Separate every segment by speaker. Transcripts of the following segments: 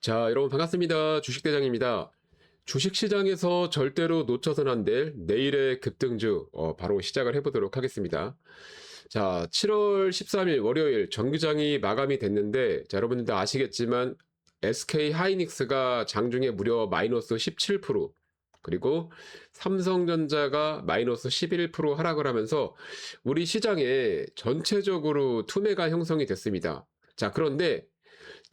Speaker 1: 자, 여러분 반갑습니다. 주식대장입니다. 주식시장에서 절대로 놓쳐서는 안 될 내일의 급등주 바로 시작을 해보도록 하겠습니다. 자, 7월 13일 월요일 정규장이 마감이 됐는데, 자, 여러분들 다 아시겠지만 SK 하이닉스가 장중에 무려 마이너스 17%, 그리고 삼성전자가 마이너스 11% 하락을 하면서 우리 시장에 전체적으로 투매가 형성이 됐습니다. 자, 그런데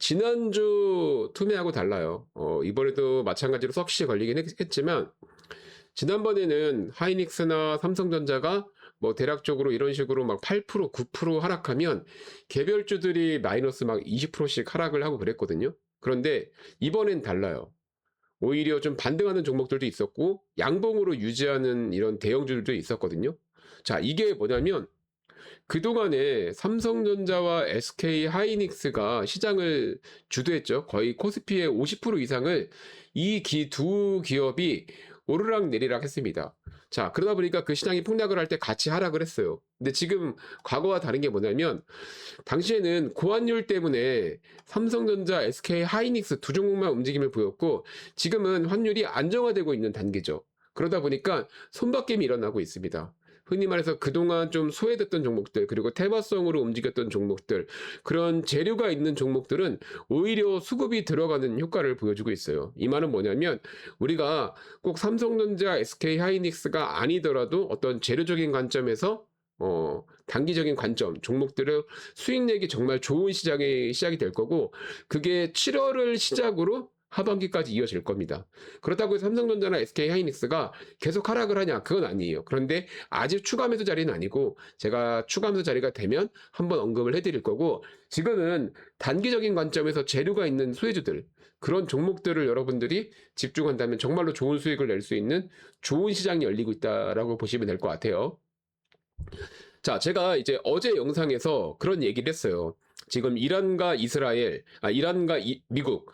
Speaker 1: 지난주 투매하고 달라요. 이번에도 마찬가지로 석시 걸리긴 했지만, 지난번에는 하이닉스나 삼성전자가 뭐 대략적으로 이런 식으로 막 8%, 9% 하락하면 개별주들이 마이너스 막 20%씩 하락을 하고 그랬거든요. 그런데 이번엔 달라요. 오히려 좀 반등하는 종목들도 있었고, 양봉으로 유지하는 이런 대형주들도 있었거든요. 자, 이게 뭐냐면, 그동안에 삼성전자와 SK 하이닉스가 시장을 주도했죠. 거의 코스피의 50% 이상을 이 두 기업이 오르락 내리락 했습니다. 자, 그러다 보니까 그 시장이 폭락을 할 때 같이 하락을 했어요. 근데 지금 과거와 다른 게 뭐냐면, 당시에는 고환율 때문에 삼성전자, SK 하이닉스 두 종목만 움직임을 보였고, 지금은 환율이 안정화되고 있는 단계죠. 그러다 보니까 손바뀜이 일어나고 있습니다. 흔히 말해서 그동안 좀 소외됐던 종목들, 그리고 테마성으로 움직였던 종목들, 그런 재료가 있는 종목들은 오히려 수급이 들어가는 효과를 보여주고 있어요. 이 말은 뭐냐면, 우리가 꼭 삼성전자, SK 하이닉스가 아니더라도 어떤 재료적인 관점에서 단기적인 관점, 종목들을 수익 내기 정말 좋은 시작이 될 거고, 그게 7월을 시작으로 하반기까지 이어질 겁니다. 그렇다고 해서 삼성전자나 SK 하이닉스가 계속 하락을 하냐? 그건 아니에요. 그런데 아직 추가 매수 자리는 아니고, 제가 추가 매수 자리가 되면 한번 언급을 해드릴 거고, 지금은 단기적인 관점에서 재료가 있는 소외주들, 그런 종목들을 여러분들이 집중한다면 정말로 좋은 수익을 낼 수 있는 좋은 시장이 열리고 있다라고 보시면 될 것 같아요. 자, 제가 이제 어제 영상에서 그런 얘기를 했어요. 지금 이란과 미국,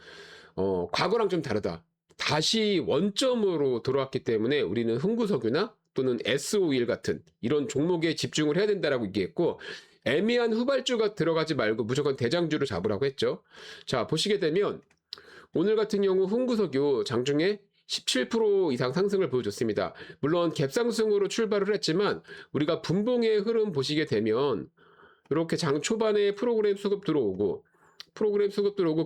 Speaker 1: 과거랑 좀 다르다. 다시 원점으로 돌아왔기 때문에 우리는 흥구석유나 또는 S51 같은 이런 종목에 집중을 해야 된다라고 얘기했고, 애매한 후발주가 들어가지 말고 무조건 대장주를 잡으라고 했죠. 자, 보시게 되면 오늘 같은 경우 흥구석유 장중에 17% 이상 상승을 보여줬습니다. 물론 갭상승으로 출발을 했지만, 우리가 분봉의 흐름 보시게 되면 이렇게 장 초반에 프로그램 수급 들어오고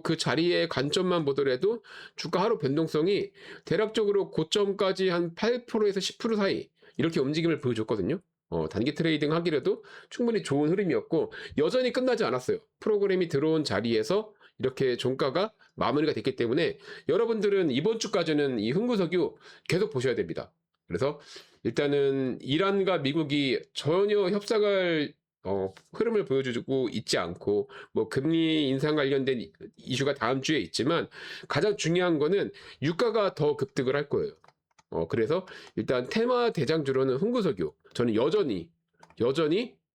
Speaker 1: 그 자리의 관점만 보더라도 주가 하루 변동성이 대략적으로 고점까지 한 8%에서 10% 사이 이렇게 움직임을 보여줬거든요. 단기 트레이딩 하기라도 충분히 좋은 흐름이었고, 여전히 끝나지 않았어요. 프로그램이 들어온 자리에서 이렇게 종가가 마무리가 됐기 때문에 여러분들은 이번 주까지는 이 흥구석유 계속 보셔야 됩니다. 그래서 일단은 이란과 미국이 전혀 협상을 흐름을 보여주고 있지 않고, 뭐 금리 인상 관련된 이슈가 다음 주에 있지만, 가장 중요한 거는 유가가 더 급등을 할 거예요. 그래서 일단 테마 대장주로는 흥구석유, 저는 여전히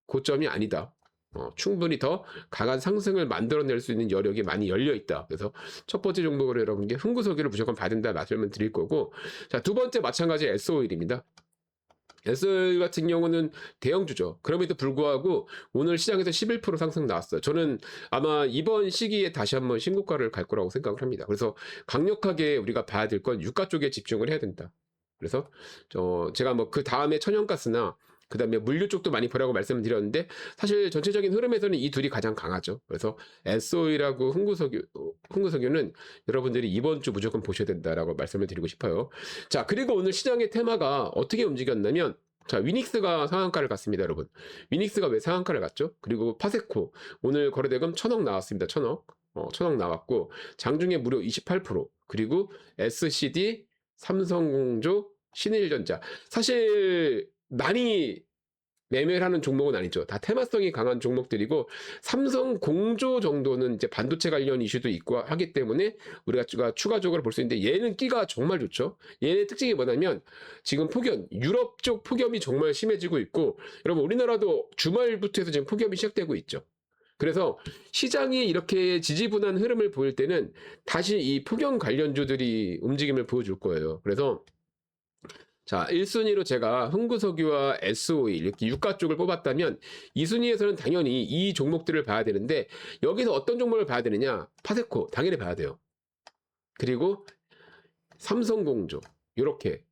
Speaker 1: 고점이 아니다. 충분히 더 강한 상승을 만들어낼 수 있는 여력이 많이 열려 있다. 그래서 첫 번째 종목으로 여러분께 흥구석유를 무조건 받은다 말씀을 드릴 거고, 자, 두 번째 마찬가지 S-오일입니다. S 같은 경우는 대형주죠. 그럼에도 불구하고 오늘 시장에서 11% 상승 나왔어요. 저는 아마 이번 시기에 다시 한번 신고가를 갈 거라고 생각을 합니다. 그래서 강력하게 우리가 봐야 될 건 유가 쪽에 집중을 해야 된다. 그래서 제가 뭐 그 다음에 천연가스나 그 다음에 물류 쪽도 많이 보라고 말씀을 드렸는데, 사실 전체적인 흐름에서는 이 둘이 가장 강하죠. 그래서 S-오일하고 흥구석유는 여러분들이 이번 주 무조건 보셔야 된다라고 말씀을 드리고 싶어요. 자, 그리고 오늘 시장의 테마가 어떻게 움직였냐면, 자, 위닉스가 상한가를 갔습니다, 여러분. 위닉스가 왜 상한가를 갔죠? 그리고 파세코, 오늘 거래대금 1,000억 나왔습니다, 1,000억. 1,000억 나왔고, 장중에 무려 28%, 그리고 SCD, 삼성공조, 신일전자. 사실 많이 매매를 하는 종목은 아니죠. 다 테마성이 강한 종목들이고, 삼성공조 정도는 이제 반도체 관련 이슈도 있고 하기 때문에 우리가 추가적으로 볼 수 있는데, 얘는 끼가 정말 좋죠. 얘의 특징이 뭐냐면, 지금 유럽 쪽 폭염이 정말 심해지고 있고, 여러분 우리나라도 주말부터 해서 지금 폭염이 시작되고 있죠. 그래서 시장이 이렇게 지지분한 흐름을 보일 때는 다시 이 폭염 관련주들이 움직임을 보여줄 거예요. 그래서 자, 1순위로 제가 흥구석유와 S-오일 이렇게 유가 쪽을 뽑았다면, 2순위에서는 당연히 이 종목들을 봐야 되는데, 여기서 어떤 종목을 봐야 되느냐? 파세코 당연히 봐야 돼요. 그리고 삼성공조 이렇게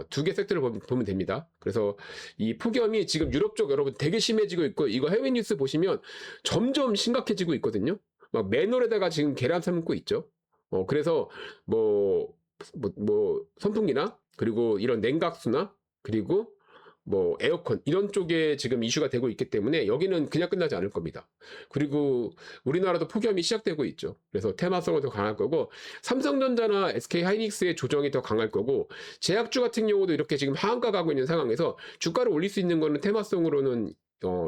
Speaker 1: 두 개 섹터를 보면 됩니다. 그래서 이 폭염이 지금 유럽 쪽 여러분 되게 심해지고 있고 이거 해외 뉴스 보시면 점점 심각해지고 있거든요. 막 맨홀에다가 지금 계란 삶고 있죠. 그래서 선풍기나 그리고 이런 냉각수나 그리고 뭐 에어컨 이런 쪽에 지금 이슈가 되고 있기 때문에 여기는 그냥 끝나지 않을 겁니다. 그리고 우리나라도 폭염이 시작되고 있죠. 그래서 테마성은 더 강할 거고 삼성전자나 SK하이닉스의 조정이 더 강할 거고 제약주 같은 경우도 이렇게 지금 하한가 가고 있는 상황에서 주가를 올릴 수 있는 거는 테마성으로는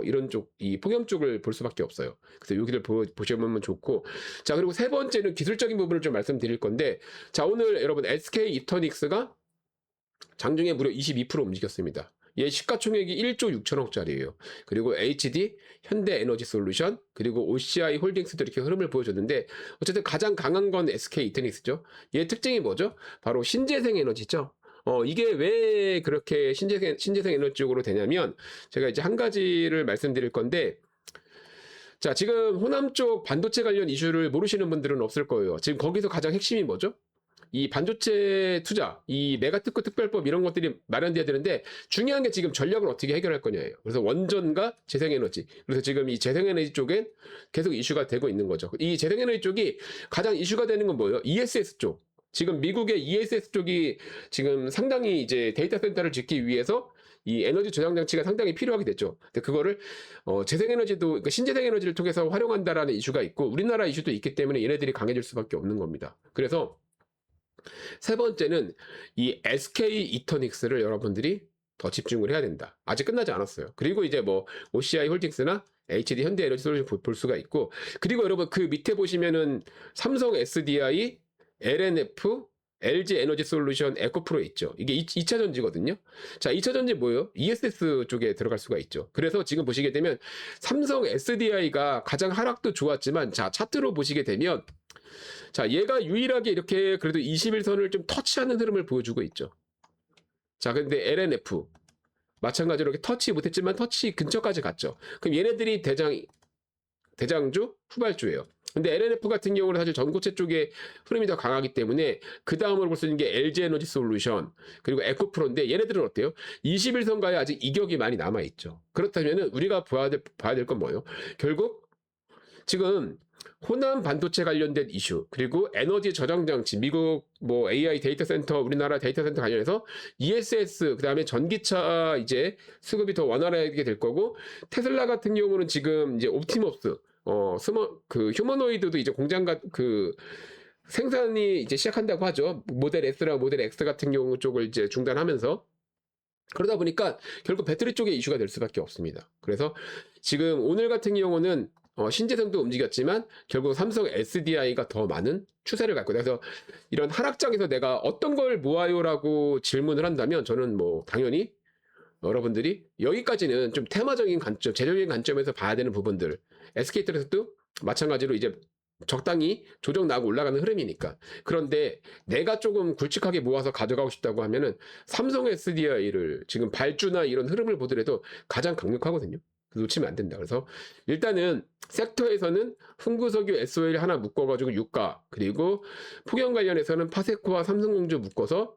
Speaker 1: 이런 쪽, 이 폭염 쪽을 볼 수밖에 없어요. 그래서 여기를 보시면 좋고. 자, 그리고 세 번째는 기술적인 부분을 좀 말씀드릴 건데, 자, 오늘 여러분 SK 이터닉스가 장중에 무려 22% 움직였습니다. 얘 시가총액이 1조 6천억짜리예요. 그리고 HD, 현대에너지솔루션, 그리고 OCI 홀딩스도 이렇게 흐름을 보여줬는데 어쨌든 가장 강한 건 SK 이터닉스죠. 얘 특징이 뭐죠? 바로 신재생 에너지죠. 이게 왜 그렇게 신재생 에너지 쪽으로 되냐면 제가 이제 한 가지를 말씀드릴 건데 자, 지금 호남 쪽 반도체 관련 이슈를 모르시는 분들은 없을 거예요. 지금 거기서 가장 핵심이 뭐죠? 이 반도체 투자, 이 메가특구 특별법 이런 것들이 마련돼야 되는데 중요한 게 지금 전략을 어떻게 해결할 거냐예요. 그래서 원전과 재생에너지. 그래서 지금 이 재생에너지 쪽엔 계속 이슈가 되고 있는 거죠. 이 재생에너지 쪽이 가장 이슈가 되는 건 뭐예요? ESS 쪽. 지금 미국의 ESS 쪽이 지금 상당히 이제 데이터 센터를 짓기 위해서 이 에너지 저장 장치가 상당히 필요하게 됐죠. 근데 그거를 재생에너지도 그러니까 신재생에너지를 통해서 활용한다라는 이슈가 있고 우리나라 이슈도 있기 때문에 얘네들이 강해질 수밖에 없는 겁니다. 그래서 세 번째는 이 SK 이터닉스를 여러분들이 더 집중을 해야 된다. 아직 끝나지 않았어요. 그리고 이제 뭐 OCI 홀딩스나 HD 현대에너지솔루션 볼 수가 있고 그리고 여러분 그 밑에 보시면은 삼성 SDI, LNF, LG 에너지솔루션, 에코프로 있죠. 이게 2차 전지거든요. 자, 2차 전지 뭐예요? ESS 쪽에 들어갈 수가 있죠. 그래서 지금 보시게 되면 삼성 SDI가 가장 하락도 좋았지만 자, 차트로 보시게 되면 자, 얘가 유일하게 이렇게 그래도 21선을 좀 터치하는 흐름을 보여주고 있죠. 자, 근데 LNF 마찬가지로 이렇게 터치 못했지만 터치 근처까지 갔죠. 그럼 얘네들이 대장주 후발주예요. 근데 LNF 같은 경우는 사실 전고체 쪽에 흐름이 더 강하기 때문에 그 다음으로 볼 수 있는 게 LG 에너지 솔루션 그리고 에코프로인데 얘네들은 어때요? 21선가에 아직 이격이 많이 남아있죠. 그렇다면 우리가 봐야 될 건 뭐예요? 결국 지금 호남 반도체 관련된 이슈 그리고 에너지 저장 장치 미국 뭐 AI 데이터 센터 우리나라 데이터 센터 관련해서 ESS 그다음에 전기차 이제 수급이 더 원활하게 될 거고 테슬라 같은 경우는 지금 이제 옵티머스 휴머노이드도 이제 공장과 그 생산이 이제 시작한다고 하죠. 모델 S랑 모델 X 같은 경우 쪽을 이제 중단하면서 그러다 보니까 결국 배터리 쪽에 이슈가 될 수밖에 없습니다. 그래서 지금 오늘 같은 경우는 신재생도 움직였지만 결국 삼성 SDI가 더 많은 추세를 갖고 그래서 이런 하락장에서 내가 어떤 걸 모아요라고 질문을 한다면 저는 뭐 당연히 여러분들이 여기까지는 좀 테마적인 관점, 재정적인 관점에서 봐야 되는 부분들 SK텔레콤도 마찬가지로 이제 적당히 조정 나고 올라가는 흐름이니까 그런데 내가 조금 굵직하게 모아서 가져가고 싶다고 하면은 삼성 SDI를 지금 발주나 이런 흐름을 보더라도 가장 강력하거든요. 놓치면 안 된다. 그래서 일단은 섹터에서는 흥구석유 SOL 하나 묶어가지고 유가 그리고 폭염 관련해서는 파세코와 삼성공조 묶어서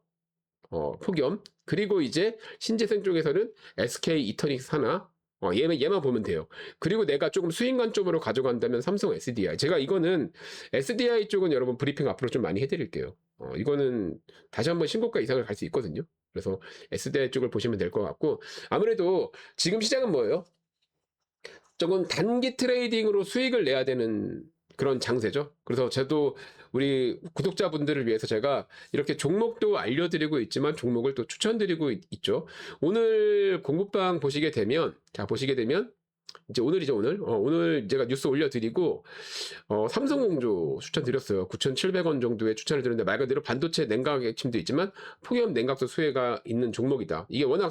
Speaker 1: 폭염 그리고 이제 신재생 쪽에서는 SK 이터닉스 하나 얘만 보면 돼요. 그리고 내가 조금 수익 관점으로 가져간다면 삼성 SDI 제가 이거는 SDI 쪽은 여러분 브리핑 앞으로 좀 많이 해드릴게요. 이거는 다시 한번 신고가 이상을 갈 수 있거든요. 그래서 SDI 쪽을 보시면 될 것 같고 아무래도 지금 시장은 뭐예요? 조금 단기 트레이딩으로 수익을 내야 되는 그런 장세죠. 그래서 저도 우리 구독자분들을 위해서 제가 이렇게 종목도 알려드리고 있지만 종목을 또 추천드리고 있죠. 오늘 공부방 보시게 되면 이제 오늘이죠, 오늘 제가 뉴스 올려드리고, 삼성공조 추천드렸어요. 9,700원 정도의 추천을 드렸는데, 말 그대로 반도체 냉각 핵심도 있지만, 폭염 냉각수 수혜가 있는 종목이다. 이게 워낙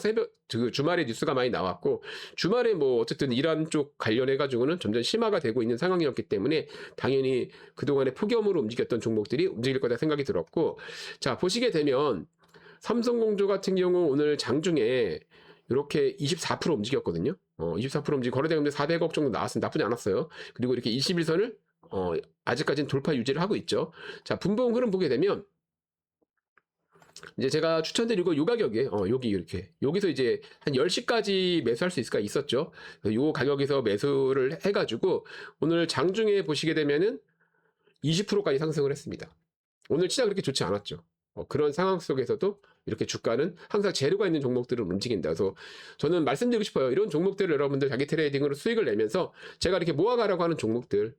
Speaker 1: 주말에 뉴스가 많이 나왔고, 주말에 뭐, 어쨌든 이란 쪽 관련해가지고는 점점 심화가 되고 있는 상황이었기 때문에, 당연히 그동안에 폭염으로 움직였던 종목들이 움직일 거다 생각이 들었고, 자, 보시게 되면, 삼성공조 같은 경우 오늘 장중에 이렇게 24% 움직였거든요. 24% 움직이고 거래대금도 400억 정도 나왔으면 나쁘지 않았어요. 그리고 이렇게 21선을 아직까지는 돌파 유지를 하고 있죠. 자, 분봉 흐름 보게 되면 이제 제가 추천드리고 요 가격에 여기 이렇게 여기서 이제 한 10시까지 매수할 수 있을까 있었죠. 요 가격에서 매수를 해가지고 오늘 장중에 보시게 되면은 20%까지 상승을 했습니다. 오늘 시장 그렇게 좋지 않았죠. 그런 상황 속에서도 이렇게 주가는 항상 재료가 있는 종목들을 움직인다. 그래서 저는 말씀드리고 싶어요. 이런 종목들을 여러분들 자기 트레이딩으로 수익을 내면서 제가 이렇게 모아가라고 하는 종목들,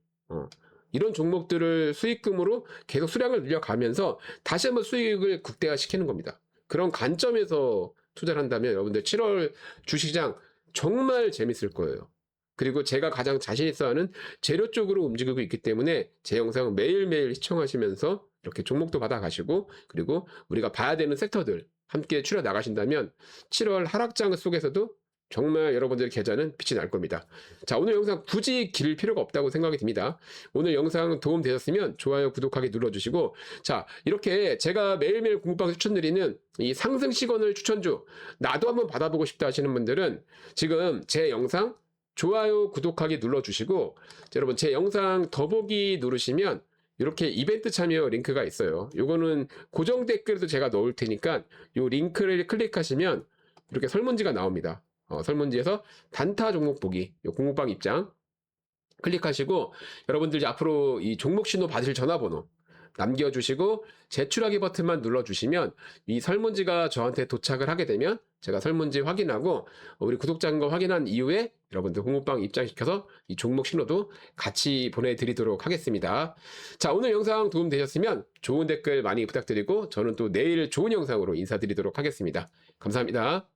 Speaker 1: 이런 종목들을 수익금으로 계속 수량을 늘려가면서 다시 한번 수익을 극대화시키는 겁니다. 그런 관점에서 투자를 한다면 여러분들 7월 주식시장 정말 재밌을 거예요. 그리고 제가 가장 자신 있어 하는 재료 쪽으로 움직이고 있기 때문에 제 영상 매일매일 시청하시면서 이렇게 종목도 받아가시고 그리고 우리가 봐야 되는 섹터들 함께 추려 나가신다면 7월 하락장 속에서도 정말 여러분들의 계좌는 빛이 날 겁니다. 자, 오늘 영상 굳이 길 필요가 없다고 생각이 듭니다. 오늘 영상 도움 되셨으면 좋아요, 구독하기 눌러주시고, 자, 이렇게 제가 매일매일 공부방 추천드리는 이 상승 시건을 추천주, 나도 한번 받아보고 싶다 하시는 분들은 지금 제 영상 좋아요, 구독하기 눌러주시고, 자, 여러분 제 영상 더보기 누르시면 이렇게 이벤트 참여 링크가 있어요. 요거는 고정 댓글도 제가 넣을 테니까 요 링크를 클릭하시면 이렇게 설문지가 나옵니다. 설문지에서 단타 종목 보기, 요 공부방 입장 클릭하시고 여러분들 이제 앞으로 이 종목 신호 받으실 전화번호 남겨주시고 제출하기 버튼만 눌러주시면 이 설문지가 저한테 도착을 하게 되면 제가 설문지 확인하고 우리 구독자인 거 확인한 이후에 여러분들 공부방 입장시켜서 이 종목 신호도 같이 보내드리도록 하겠습니다. 자, 오늘 영상 도움 되셨으면 좋은 댓글 많이 부탁드리고 저는 또 내일 좋은 영상으로 인사드리도록 하겠습니다. 감사합니다.